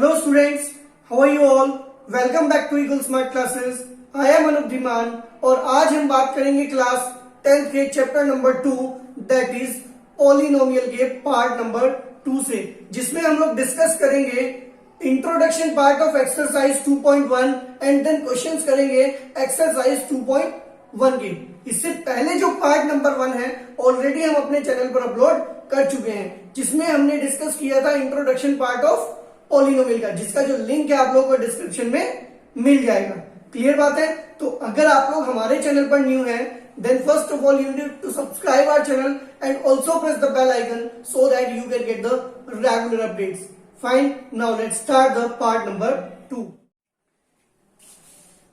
Hello students, how are you all? Welcome back to Eagle Smart Classes. I am Anup Dhiman और आज हम बात करेंगे class 10th के chapter number 2 that is polynomial के part number 2 से, जिसमें हम लोग डिस्कस करेंगे introduction part of exercise 2.1 and then questions करेंगे एक्सरसाइज 2.1 के। इससे पहले जो पार्ट नंबर 1 है ऑलरेडी हम अपने चैनल पर अपलोड कर चुके हैं, जिसमें हमने डिस्कस किया था इंट्रोडक्शन पार्ट ऑफ पॉलिनोमियल का, जिसका जो लिंक है आप लोगों को डिस्क्रिप्शन में मिल जाएगा। क्लियर बात है? तो अगर आप लोग हमारे चैनल पर न्यू हैं, then first of all you need to subscribe our channel and also press the bell icon so that you can get the regular updates. Fine, now let's start the part number 2।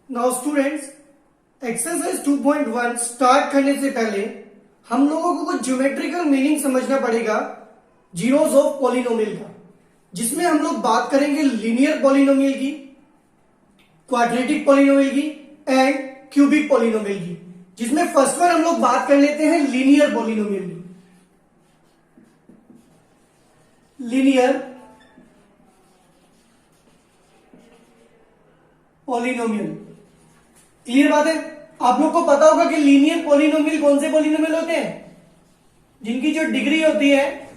Now students, exercise 2.1 start करने से पहले हम लोगों को कुछ geometrical meaning समझना पड़ेगा zeros of polynomial का, जिसमें हम लोग बात करेंगे लीनियर पॉलिनोमियल की, क्वाड्रेटिक पॉलिनोमियल की एंड क्यूबिक पॉलिनोमियल की, जिसमें फर्स्ट वन हम लोग बात कर लेते हैं लीनियर पॉलिनोमियल की। लीनियर पॉलिनोमियल, क्लियर बात है? आप लोग को पता होगा कि लीनियर पॉलिनोमियल कौन से पॉलिनोमियल होते हैं? जिनकी जो डिग्री होती है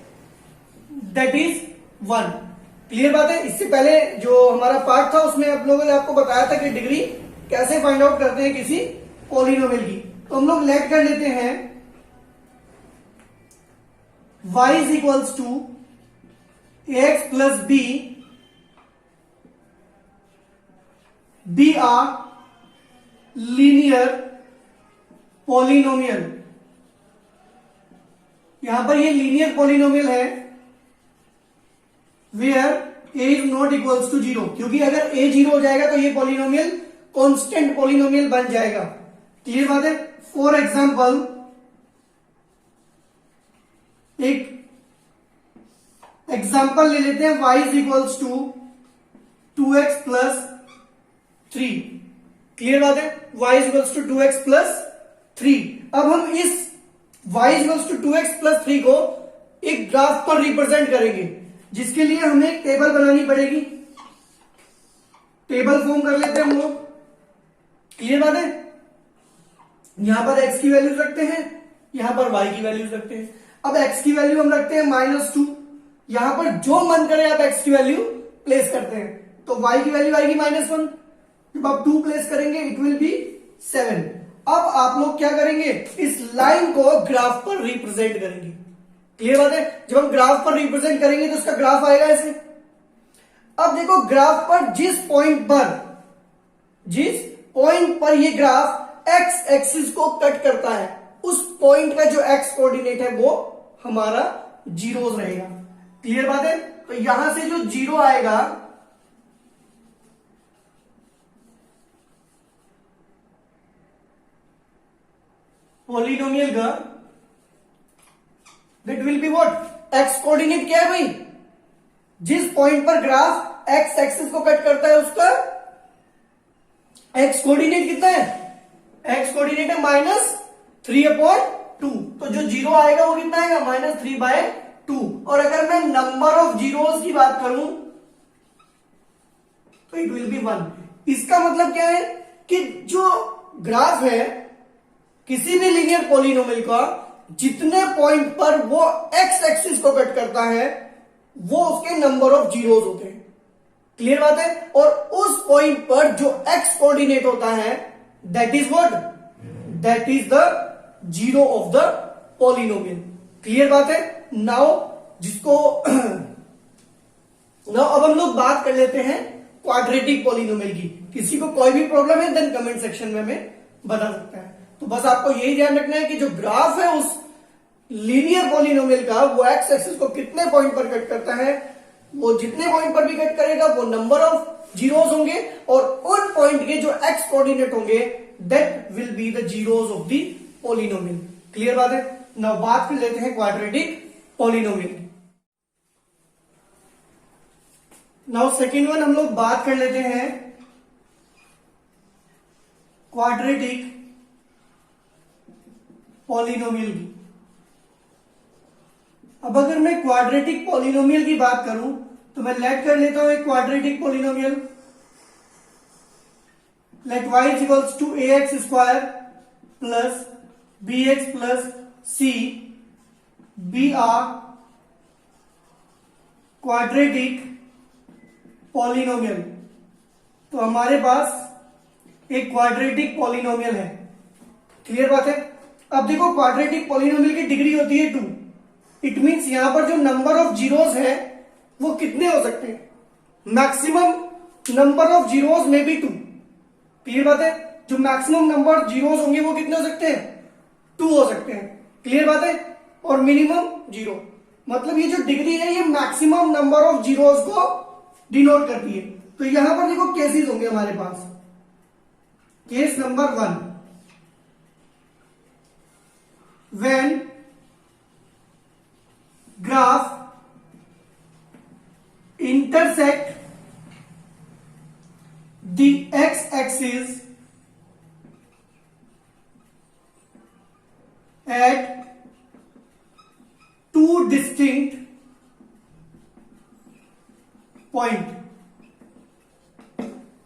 दैट इज 1। क्लियर बात है? इससे पहले जो हमारा पार्ट था उसमें आप लोगों ने आपको बताया था कि डिग्री कैसे फाइंड आउट करते हैं किसी पॉलिनोमियल की। तो हम लोग लेट कर लेते हैं y is equals to ax plus B are linear polynomial. यहां पर ये लीनियर पॉलिनोमियल है where a is not equals to 0, क्योंकि अगर a 0 हो जाएगा तो ये पॉलिनोमियल कांस्टेंट पॉलिनोमियल बन जाएगा। क्लियर बात है? फॉर एग्जाम्पल एक एग्जाम्पल ले लेते हैं, y is equals to 2x plus 3। Clear बात है? y is equals to 2x plus 3। अब हम इस y is equals to 2x plus 3 को एक ग्राफ पर रिप्रेजेंट करेंगे, जिसके लिए हमें एक टेबल बनानी पड़ेगी। टेबल फॉर्म कर लेते हैं हम लोग। क्लियर बात है? यहां पर x की वैल्यूज रखते हैं, यहां पर y की वैल्यूज रखते हैं। अब x की वैल्यू हम रखते हैं -2। यहां पर जो मन करे आप x की वैल्यू प्लेस करते हैं, तो y की वैल्यू आएगी -1। जब आप 2 प्लेस करेंगे इट विल बी 7। अब आप लोग क्या करेंगे, इस लाइन को ग्राफ पर रिप्रेजेंट करेंगे। क्लियर बात है? जब हम ग्राफ पर रिप्रेजेंट करेंगे तो उसका ग्राफ आएगा ऐसे। अब देखो, ग्राफ पर जिस पॉइंट पर ये ग्राफ एक्स एक्सिस को कट करता है, उस पॉइंट का जो एक्स कोऑर्डिनेट है वो हमारा जीरोस रहेगा। क्लियर बात है? तो यहां से जो 0 आएगा पॉलिनोमियल का, that will be what? X coordinate क्या है भाई? जिस पॉइंट पर ग्राफ एक्स एक्सिस को कट करता है उसका एक्स कोऑर्डिनेट कितना है? एक्स कोऑर्डिनेट है -3/2। तो जो 0 आएगा वो कितना आएगा? -3/2। और अगर मैं नंबर ऑफ जीरोस की बात करूं तो इट विल बी 1। इसका मतलब क्या है कि जो ग्राफ है किसी भी लीनियर पॉलिनोमियल का, जितने पॉइंट पर वो एक्स एक्सिस को कट करता है वो उसके नंबर ऑफ जीरोस होते हैं। क्लियर बात है? और उस पॉइंट पर जो एक्स कोऑर्डिनेट होता है that is what? That is the zero of the polynomial. Clear बात है? नाउ अब हम लोग बात कर लेते हैं क्वाड्रेटिक पॉलिनोमियल की। किसी को कोई भी प्रॉब्लम है देन कमेंट सेक्शन में हमें बता सकता है। तो बस आपको यही ध्यान रखना है कि जो ग्राफ है उस लीनियर पॉलिनोमियल का, वो एक्स एक्सिस को कितने पॉइंट पर कट करता है, वो जितने पॉइंट पर भी कट करेगा वो नंबर ऑफ जीरोस होंगे, और उन पॉइंट के जो एक्स कोऑर्डिनेट होंगे that will be the zeros of the polynomial. Clear बात है? नाउ बात कर लेते हैं quadratic polynomial. Now second one हम लोग बात कर लेते हैं क्वाड्रेटिक पॉलिनोमियल की। अब अगर मैं क्वाड्रेटिक पॉलिनोमियल की बात करूं तो मैं लेट कर लेता हूं एक quadratic polynomial. Let y is equals to ax square plus bx plus c be a quadratic polynomial. तो हमारे पास एक क्वाड्रेटिक पॉलिनोमियल है। क्लियर बात है। अब देखो क्वाड्रेटिक पॉलिनोमियल की डिग्री होती है 2। इट मींस यहां पर जो नंबर ऑफ जीरोस है वो कितने हो सकते हैं? मैक्सिमम नंबर ऑफ जीरोस में भी 2। क्लियर बात है। जो मैक्सिमम नंबर जीरोस होंगे वो कितने हो सकते हैं? 2 हो सकते हैं। क्लियर बात है। और मिनिमम 0, मतलब ये जो डिग्री है ये मैक्सिमम नंबर ऑफ जीरोस को डिनोट करती है। तो यहां पर देखो केसेस होंगे हमारे पास। Case number 1, when graph intersect the x-axis at two distinct point।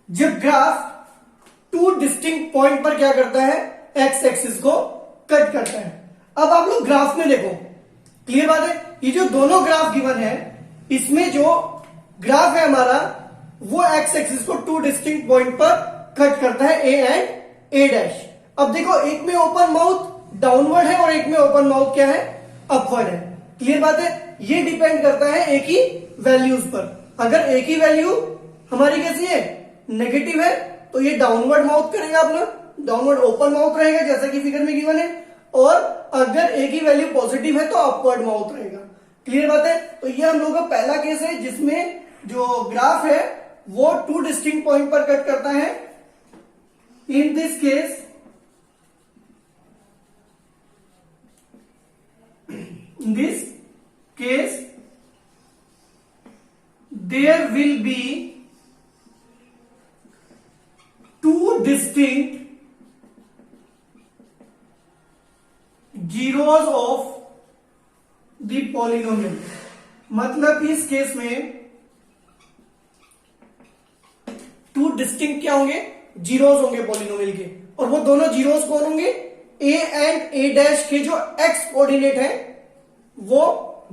जब ग्राफ 2 डिस्टिंक्ट पॉइंट पर क्या करता है? एक्स एक्सिस को कट करता है। अब आप लोग ग्राफ में देखो। क्लियर बात है। ये जो दोनों ग्राफ गिवन है इसमें जो ग्राफ है हमारा वो एक्स एक्सिस को 2 डिस्टिंक्ट पॉइंट पर कट करता है, ए एंड ए डैश। अब देखो एक में ओपन माउथ डाउनवर्ड है और एक में ओपन माउथ क्या है? अपवर्ड है। क्लियर बात है। ये डिपेंड करता है एक ही वैल्यूज पर। अगर एक ही वैल्यू हमारी कैसी है? नेगेटिव है, तो ये डाउनवर्ड माउथ करेगा अपना, डाउनवर्ड ओपन माउथ रहेगा जैसा कि फिगर में गिवन है। और अगर एक ही वैल्यू पॉजिटिव है तो अपवर्ड माउथ रहेगा। क्लियर बात है। तो ये हम लोग का पहला केस है जिसमें जो ग्राफ है वो 2 डिस्टिंक्ट पॉइंट पर कट करता है। In this case there will be 2 distinct zeros of the polynomial। मतलब इस केस में 2 डिस्टिंक्ट क्या होंगे? जीरोस होंगे पॉलिनोमियल के। और वो दोनों जीरोस कौन होंगे? ए एंड ए डैश के जो एक्स कोऑर्डिनेट है वो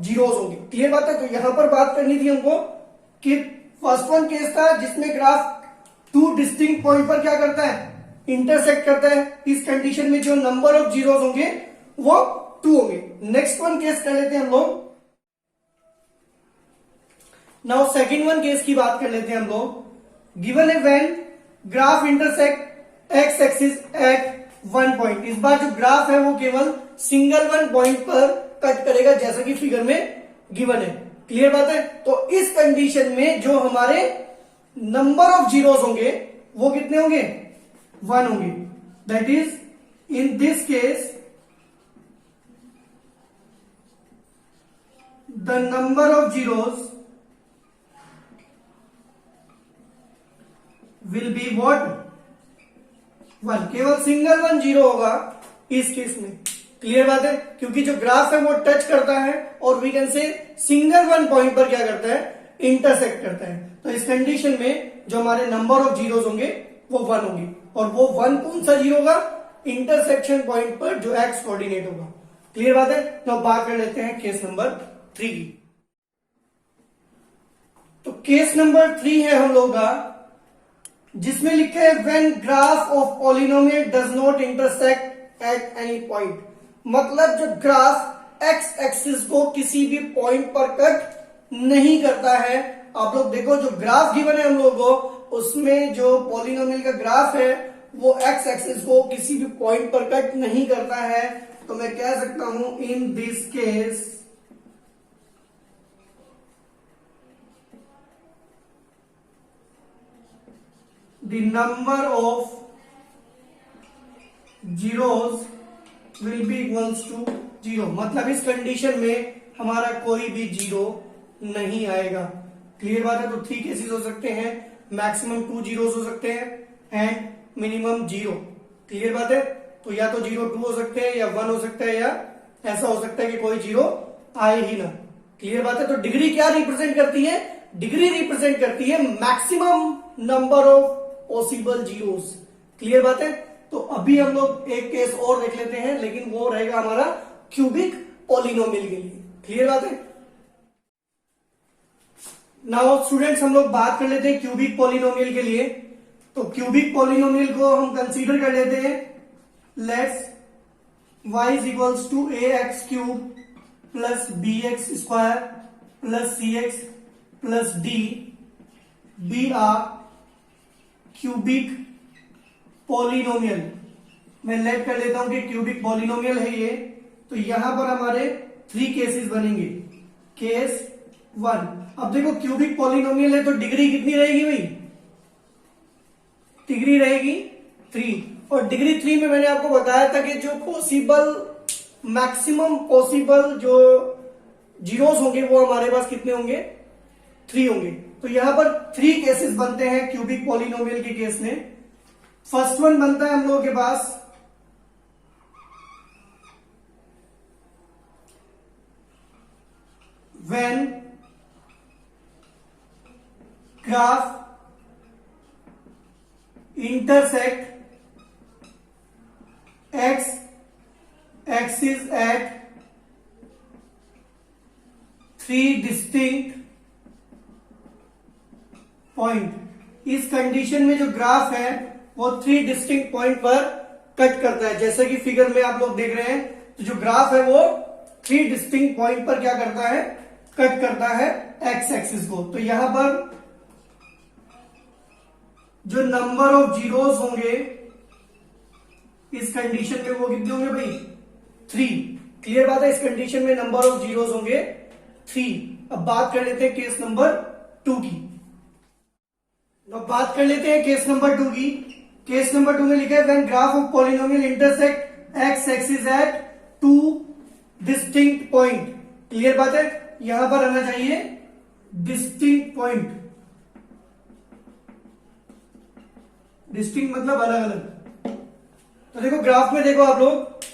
जीरोस होंगे। क्लियर बात है। तो यहां पर बात करनी थी हमको कि फर्स्ट वन केस था जिसमें ग्राफ 2 डिस्टिंक्ट पॉइंट पर क्या करता है? इंटरसेक्ट करता है। इस कंडीशन में जो नंबर ऑफ जीरोस होंगे वो 2 होंगे। नेक्स्ट वन केस कर लेते हैं हम लोग। नाउ सेकंड वन केस की बात कर लेते हैं हम लोग। गिवन है when graph intersect x axis at 1 point. इस बार जो ग्राफ है वो केवल सिंगल 1 पॉइंट पर कट करेगा जैसा कि फिगर में गिवन है। क्लियर बात है। तो इस कंडीशन में जो हमारे नंबर ऑफ जीरोस होंगे वो कितने होंगे? 1 होंगे। That is in this case the number of zeros will be what? 1। केवल सिंगल 1 जीरो होगा इस केस में। क्लियर बात है। क्योंकि जो ग्राफ है वो टच करता है और we can say single 1 point पर क्या करता है? इंटरसेक्ट करता है। तो इस कंडीशन में जो हमारे नंबर ऑफ जीरोस होंगे वो 1 होंगे। और वो 1 कौन सा जीरो होगा? इंटरसेक्शन पॉइंट पर जो एक्स कोऑर्डिनेट होगा। क्लियर बात है। तो बात कर लेते हैं केस नंबर 3 की। तो केस नंबर 3 है हम लोग का जिसमें लिखा है when graph of polynomial does not intersect at any point. मतलब जो ग्राफ एक्स एक्सिस को किसी भी पॉइंट पर कट नहीं करता है। आप लोग देखो जो ग्राफ गिवन है हम लोग को उसमें जो पॉलिनोमियल का ग्राफ है वो एक्स एक्सिस को किसी भी पॉइंट पर कट नहीं करता है। तो मैं कह सकता हूं in this case the number of zeros will be equals to 0। मतलब इस कंडीशन में हमारा कोई भी जीरो नहीं आएगा। क्लियर बात है। तो 3 केसेस हो सकते हैं। मैक्सिमम 2 जीरोस हो सकते हैं एंड मिनिमम 0। क्लियर बात है। तो या तो 0 2 हो सकते हैं या 1 हो सकता है या ऐसा हो सकता है कि कोई जीरो आए ही ना। क्लियर बात है। तो डिग्री क्या रिप्रेजेंट करती है? डिग्री रिप्रेजेंट करती है maximum number of possible zeros. Clear बात है। तो अभी हम लोग एक केस और देख लेते हैं, लेकिन वो रहेगा हमारा क्यूबिक पॉलिनोमियल के लिए। क्लियर बात है। नाउ स्टूडेंट्स हम लोग बात कर लेते हैं क्यूबिक पॉलिनोमियल के लिए। तो क्यूबिक पॉलिनोमियल को हम कंसीडर कर लेते हैं, let's y is equals to ax cube plus bx square plus cx plus d be are cubic polynomial. मैं लेट कर लेता हूं कि क्यूबिक पॉलिनोमियल है ये। तो यहां पर हमारे 3 केसेस बनेंगे। केस 1, अब देखो क्यूबिक पॉलिनोमियल है तो डिग्री कितनी रहेगी भाई? डिग्री रहेगी 3। और डिग्री 3 में मैंने आपको बताया था कि जो पॉसिबल मैक्सिमम पॉसिबल जो जीरोस होंगे वो हमारे पास कितने होंगे? 3 होंगे। तो यहां पर 3 केसेस बनते हैं क्यूबिक पॉलिनोमियल के केस में। फर्स्ट वन बनता है हम लोगों के पास when graph intersect x axis at 3 distinct point. इस कंडीशन में जो ग्राफ है वो 3 डिस्टिंक्ट पॉइंट पर कट करता है। जैसे कि फिगर में आप लोग देख रहे हैं, तो जो ग्राफ है वो 3 डिस्टिंक्ट पॉइंट पर क्या करता है? कट करता है एक्स एक्सिस को। तो यहां पर जो नंबर ऑफ जीरोस होंगे इस कंडीशन में वो कितने होंगे भाई? 3। क्लियर बात है। इस कंडीशन में नंबर ऑफ जीरोस होंगे 3। अब बात कर लेते हैं केस नंबर 2 की। अब बात कर लेते हैं केस नंबर 2 की। केस नंबर 2 में लिखा है when graph of polynomial intersect x axis at 2 distinct point. Clear बात है। यहां पर आना चाहिए डिस्टिंक्ट पॉइंट। डिस्टिंक्ट मतलब अलग अलग। तो देखो ग्राफ में देखो आप लोग,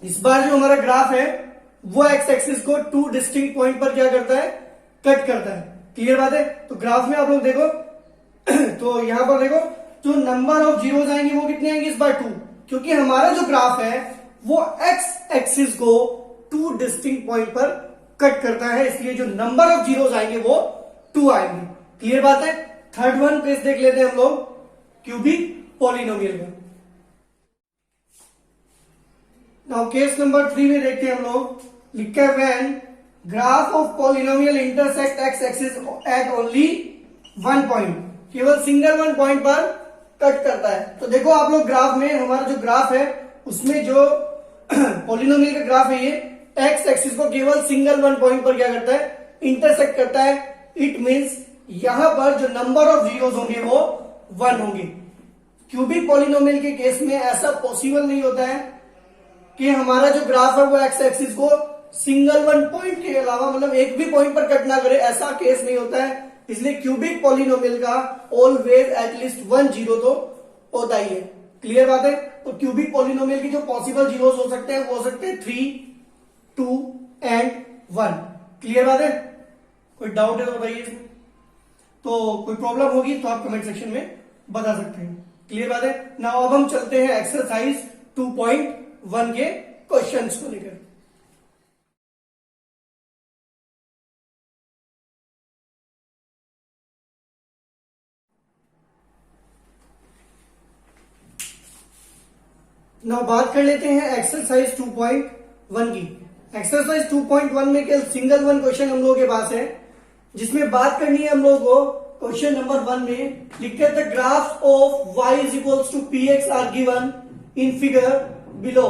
इस बार जो हमारा ग्राफ है वो एक्स एक्सिस को 2 डिस्टिंक्ट पॉइंट पर क्या करता है? कट करता है। क्लियर बात है। तो ग्राफ में आप लोग देखो तो यहां पर देखो जो नंबर ऑफ जीरोस आएंगे वो कितने आएंगे इस बार? 2, क्योंकि हमारा जो ग्राफ है वो एक्स एक्सिस को 2 डिस्टिंक्ट पॉइंट पर कट करता है, इसलिए जो नंबर ऑफ जीरोस आएंगे वो 2 आएंगे। क्लियर बात है। थर्ड वन केस देख लेते हैं हम लोग क्यूबिक पॉलिनोमियल में। नाउ केस नंबर 3 में देखते हैं हम लोग, लिखा है when graph of polynomial intersect x axis at only 1 point. केवल सिंगल 1 पॉइंट पर कट करता है। तो देखो आप लोग ग्राफ में, हमारा जो ग्राफ है उसमें जो पॉलिनोमियल का ग्राफ है ये एक्स एक्सिस को केवल सिंगल 1 पॉइंट पर क्या करता है? इंटरसेक्ट करता है। इट मींस यहां पर जो नंबर ऑफ जीरोस होंगे वो 1 होंगे। क्यूबिक पॉलिनोमियल के केस में ऐसा पॉसिबल नहीं होता है कि हमारा जो ग्राफ है वो एक्स एक्सिस को सिंगल 1 पॉइंट के अलावा मतलब एक भी पॉइंट पर कट ना करे, ऐसा केस नहीं होता है। इसलिए क्यूबिक पॉलिनोमियल का ऑलवेज एटलीस्ट 1 जीरो तो होता ही है। क्लियर बात है। तो क्यूबिक पॉलिनोमियल की जो पॉसिबल जीरोस हो सकते हैं वो हो सकते हैं 3, 2 एंड 1। क्लियर बात है। कोई डाउट है तो बताइए इसमें। तो कोई प्रॉब्लम होगी तो आप कमेंट सेक्शन में बता सकते हैं। क्लियर बात है ना। अब हम चलते हैं एक्सरसाइज 2.1 के क्वेश्चंस को लेकर। ना बात कर लेते हैं एक्सरसाइज 2.1 की। एक्सरसाइज 2.1 में केवल सिंगल 1 क्वेश्चन हम लोगों के पास है, जिसमें बात करनी है हम लोगों को। क्वेश्चन नंबर 1 में लिखते हैं the graphs of y is equals to px are given in figure below.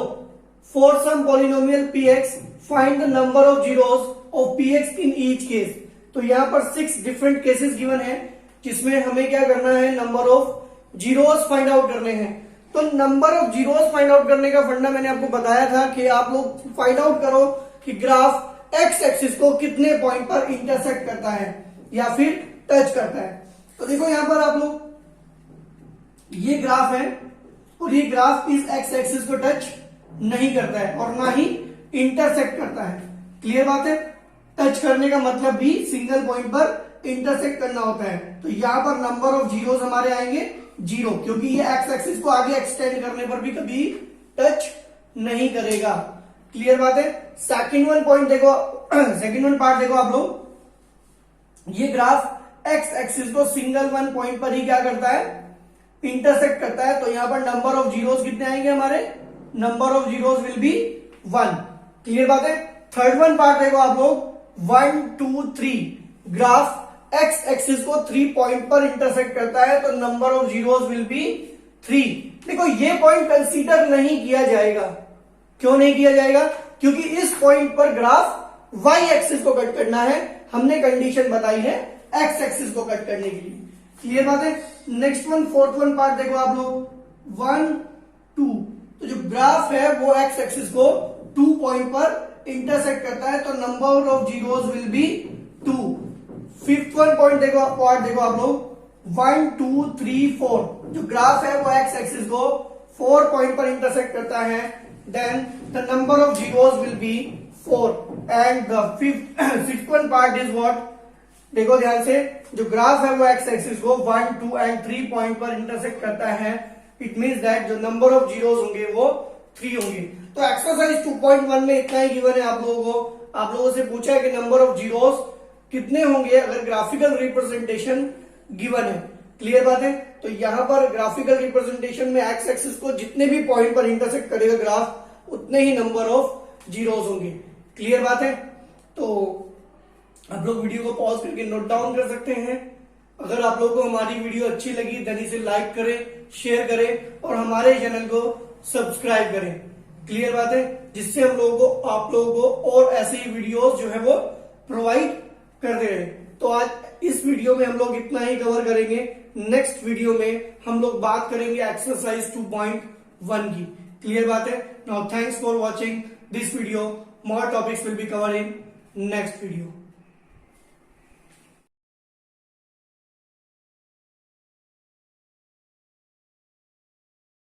For some polynomial px find the number of zeros of px in each case. तो यहां पर 6 डिफरेंट केसेस गिवन है, जिसमें हमें क्या करना है? Number of zeros find out करने हैं। तो number of zeros find out करने का फंडा मैंने आपको बताया था कि आप लोग फाइंड आउट करो कि ग्राफ एक्स एक्सिस को कितने पॉइंट पर इंटरसेक्ट करता है या फिर टच करता है। तो देखो यहां पर आप लोग, ये ग्राफ है और ये ग्राफ इस एक्स एक्सिस को टच नहीं करता है और ना ही इंटरसेक्ट करता है। क्लियर बात है। टच करने का मतलब भी सिंगल पॉइंट पर इंटरसेक्ट करना होता है। तो यहाँ पर नंबर ऑफ जीरोस हमारे आएंगे 0, क्योंकि ये एक्स एक्सिस को आगे एक्सटेंड करने पर भी कभी टच नहीं करेगा। क्लियर बात है। सेकंड वन पॉइंट देखो, सेकंड वन पार्ट देखो आप लोग, ये ग्राफ एक्स एक्सिस को सिंगल वन पॉइंट पर ही क्या करता है, इंटरसेक्ट करता है। तो यहां पर नंबर ऑफ जीरोस कितने आएंगे हमारे, number of zeros will B 1। Clear बात है। थर्ड वन पार्ट देखो आप लोग, 1 2 3, ग्राफ एक्स एक्सिस को 3 पॉइंट पर इंटरसेक्ट करता है, तो number of zeros will B 3। देखो ये पॉइंट कंसीडर नहीं किया जाएगा। क्यों नहीं किया जाएगा, क्योंकि इस पॉइंट पर ग्राफ वाई एक्सिस को कट करना है, हमने कंडीशन बताई है एक्स एक्सिस को कट करने के लिए। क्लियर बात है। Next one fourth one part देखो आप लोग, 1 2, तो जो ग्राफ है वो एक्स एक्सिस को 2 पॉइंट पर इंटरसेक्ट करता है, तो number of zeros will B 2। Fifth one point देखो, पार्ट देखो आप लोग, 1 2 3 4, जो ग्राफ है वो एक्स एक्सिस को 4 पॉइंट पर इंटरसेक्ट करता है, then the number of zeros will be 4। And the sixth one part is what, देखो ध्यान से, जो ग्राफ है वो एक्स एक्सिस को 1 2 एंड 3 पॉइंट पर इंटरसेक्ट करता है, इट मींस दैट जो नंबर ऑफ जीरोस होंगे वो 3 होंगे। तो एक्सरसाइज 2.1 में इतना ही गिवन है आप लोगों को। आप लोगों से पूछा है कि नंबर ऑफ जीरोस कितने होंगे अगर ग्राफिकल रिप्रेजेंटेशन गिवन है। क्लियर बात है। तो यहां पर ग्राफिकल रिप्रेजेंटेशन में एक्स एक्सिस को जितने भी पॉइंट पर इंटरसेक्ट करेगा ग्राफ, उतने ही नंबर ऑफ जीरोस होंगे। क्लियर बात है। तो आप लोग वीडियो को पॉज करके नोट डाउन कर सकते हैं। अगर आप लोगों को हमारी वीडियो अच्छी लगी देन इसे लाइक करें, शेयर करें और हमारे चैनल को सब्सक्राइब करें। क्लियर बात है, जिससे हम लोगों को, आप लोगों को और ऐसे ही वीडियोस जो है वो प्रोवाइड करते रहे। तो आज इस वीडियो में हम लोग इतना ही कवर करेंगे। नेक्स्ट वीडियो में हम लोग बात करेंगे एक्सरसाइज 2.1 की। क्लियर बात है। Now thanks for watching this video. More topics will be covered in next video.